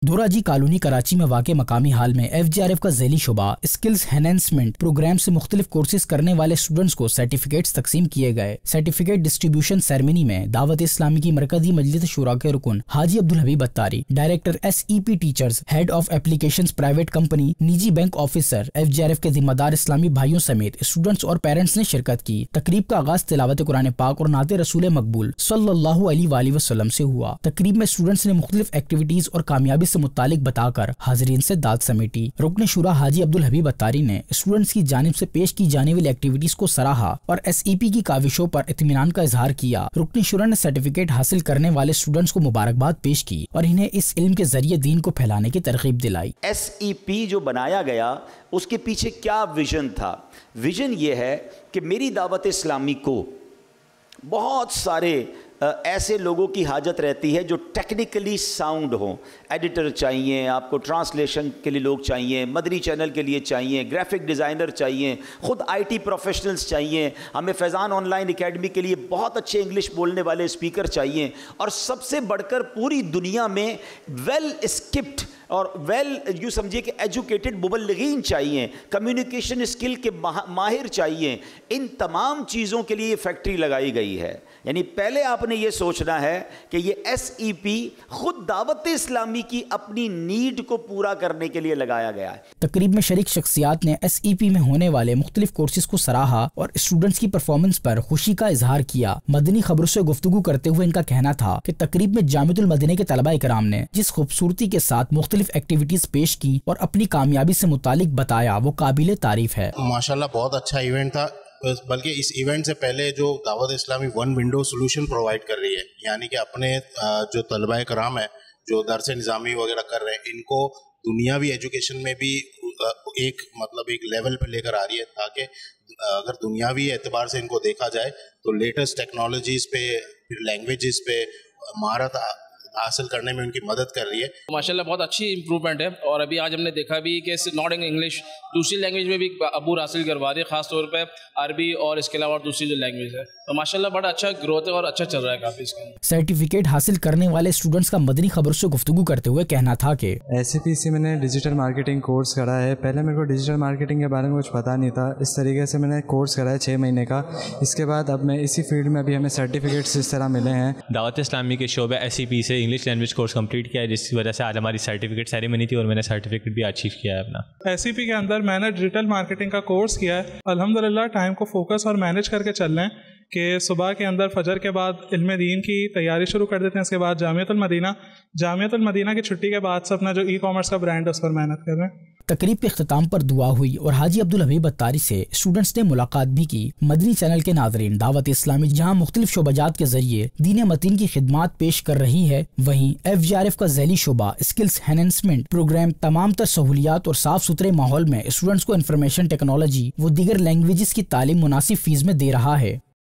دوراجی colony Karachi میں واقع مقامی ہال میں FJRF کا ذیلی شعبہ اسکلز انہینسمنٹ پروگرام سے مختلف کورسز کرنے والے اسٹوڈنٹس کو سرٹیفکیٹس تقسیم کیے گئے۔ سرٹیفکیٹ ڈسٹریبیوشن سیرمنی میں دعوت اسلامی کی مرکزی مجلس شورا کے رکن Haji Abdul Habib Atari, director SEP teachers, head of applications private company, نجی بینک آفیسر، FJRF کے ذمہ دار اسلامی بھائیوں سمیت اسٹوڈنٹس اور پیرنٹس نے شرکت کی۔ تقریب کا آغاز تلاوت قرآن پاک اور نعت رسول مقبول صلی اللہ علیہ وآلہ وسلم سے ہوا۔ تقریب میں اسٹوڈنٹس نے مختلف ایکٹیویٹیز اور کامیابی سے متعلق بتا کر حاضرین سے داد سمیٹی۔ رکن شورا حاجی عبدالحبیب اتاری نے اسٹوڈنٹس کی جانب سے پیش کی جانے والی ایکٹیویٹیز کو سراہا اور SEP کی کاوشوں پر اطمینان کا اظہار کیا۔ رکن شورا نے سرٹیفکیٹ حاصل کرنے والے اسٹوڈنٹس کو مبارکباد پیش کی اور انہیں اس علم کے ذریعے دین کو پھیلانے کی ترغیب دلائی۔ SEP جو بنایا گیا اس کے پیچھے کیا ویژن تھا؟ ویژن یہ ہے کہ میری دعوت اسلامی کو بہت سارے ایسے لوگوں کی حاجت رہتی ہے جو ٹیکنیکلی ساؤنڈ ہوں۔ ایڈیٹر چاہیے آپ کو، ٹرانسلیشن کے لیے لوگ چاہیے، مدری چینل کے لیے چاہیے، گرافک ڈیزائنر چاہیے، خود IT پروفیشنلز چاہیے، ہمیں فیضان آن لائن اکیڈمی کے لیے بہت اچھے انگلش بولنے والے اسپیکر چاہیے، اور سب سے بڑھ کر پوری دنیا میں ویل اسکپڈ اور یوں سمجھیے کہ ایجوکیٹڈ مبلغین چاہیے، کمیونیکیشن اسکل کے ماہر چاہیے۔ ان تمام چیزوں کے لیے یہ فیکٹری لگائی گئی ہے۔ یعنی پہلے آپ نے یہ سوچنا ہے کہ یہ SEP خود دعوت اسلامی کی اپنی نیڈ کو پورا کرنے کے لیے لگایا گیا ہے۔ تقریب میں شریک شخصیات نے SEP میں ہونے والے مختلف کورسز کو سراہا اور اسٹوڈنٹس کی پرفارمنس پر خوشی کا اظہار کیا۔ مدنی خبروں سے گفتگو کرتے ہوئے ان کا کہنا تھا کہ تقریب میں جامعۃ المدینہ کے طلباء کرام نے جس خوبصورتی کے ساتھ مختلف ایکٹیویٹیز پیش کی اور اپنی کامیابی سے متعلق بتایا وہ قابل تعریف ہے۔ ماشاءاللہ بہت اچھا ایونٹ تھا، بلکہ اس ایونٹ سے پہلے جو دعوت اسلامی ون ونڈو سولوشن پرووائڈ کر رہی ہے، یعنی کہ اپنے جو طلباء کرام ہیں جو درس نظامی وغیرہ کر رہے ہیں، ان کو دنیاوی ایجوکیشن میں بھی ایک لیول پہ لے کر آ رہی ہے، تاکہ اگر دنیاوی اعتبار سے ان کو دیکھا جائے تو لیٹسٹ ٹیکنالوجیز پہ، لینگویجز پہ مہارت حاصل کرنے میں ان کی مدد کر رہی ہے۔ ماشاءاللہ بہت اچھی امپرومنٹ ہے، اور ابھی آج ہم نے دیکھا بھی کہ ناٹ انگلش دوسری لینگویج میں بھی عبور حاصل کروا رہی ہے، خاص طور پہ عربی اور اس کے علاوہ دوسری جو لینگویج ہے، تو ماشاءاللہ بڑا اچھا گروتھ ہے اور اچھا چل رہا ہے کافی اس کا۔ سرٹیفکیٹ حاصل کرنے والے اسٹوڈنٹس کا مدنی خبروں سے گفتگو کرتے ہوئے کہنا تھا کہ SEP سے میں نے ڈیجیٹل مارکیٹنگ کورس کرا ہے۔ پہلے میرے کو ڈیجیٹل مارکیٹنگ کے بارے میں کچھ پتہ نہیں تھا، اس طریقے سے میں نے کورس کرا ہے 6 مہینے کا۔ اس کے بعد اب میں اسی فیلڈ میں ابھی ہمیں سرٹیفکیٹس اس طرح ملے ہیں۔ دعوت اسلامی کے شعبہ SEP سے انگلش لینگویج کورس کمپلیٹ کیا ہے، جس کی وجہ سے آج ہماری سرٹیفکیٹ سیریمنی تھی اور میں نے سرٹیفکیٹ بھی اچیو کیا ہے اپنا۔ SEP کے اندر میں نے ڈیجیٹل مارکیٹنگ کا کورس کیا ہے۔ الحمدللہ ٹائم کو فوکس اور مینیج کر کے چل رہے ہیں کہ صبح کے اندر فجر کے بعد علم دین کی تیاری شروع کر دیتے ہیں، اس کے بعد جامعۃ المدینہ کی چھٹی کے بعد سے اپنا جو e-commerce کا برانڈ ہے اس پر محنت کر رہے ہیں۔ تقریب کے اختتام پر دعا ہوئی اور حاجی عبدالحبیب اتاری سے اسٹوڈنٹس نے ملاقات بھی کی۔ مدنی چینل کے ناظرین، دعوت اسلامی جہاں مختلف شعبجات کے ذریعے دین متین کی خدمات پیش کر رہی ہے، وہیں FJRF کا ذیلی شعبہ اسکلز انہینسمنٹ پروگرام تمام تر سہولیات اور صاف ستھرے ماحول میں اسٹوڈنٹس کو انفارمیشن ٹیکنالوجی و دیگر لینگویجز کی تعلیم مناسب فیس میں دے رہا ہے۔